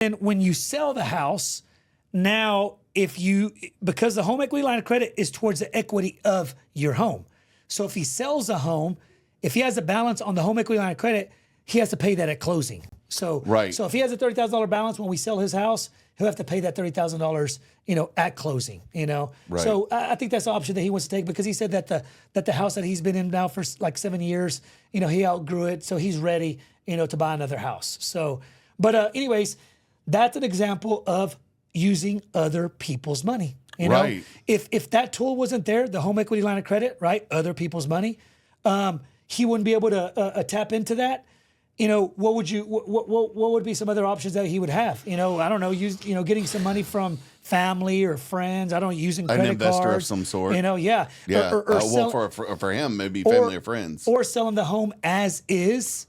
And when you sell the house, now because the home equity line of credit is towards the equity of your home. So if he sells a home, if he has a balance on the home equity line of credit, he has to pay that at closing. So, so if he has a $30,000 balance when we sell his house, he'll have to pay that $30,000, at closing, Right. So I think that's the option that he wants to take, because he said that the house that he's been in now for like 7 years, he outgrew it. So he's ready, to buy another house. So, but anyways, that's an example of using other people's money. Right. If that tool wasn't there, the home equity line of credit, right? Other people's money, he wouldn't be able to tap into that. What would be some other options that he would have? I don't know, getting some money from family or friends. I don't know, using credit cards. An investor of some sort. Yeah. Yeah. For him, maybe family or friends. Or selling the home as is,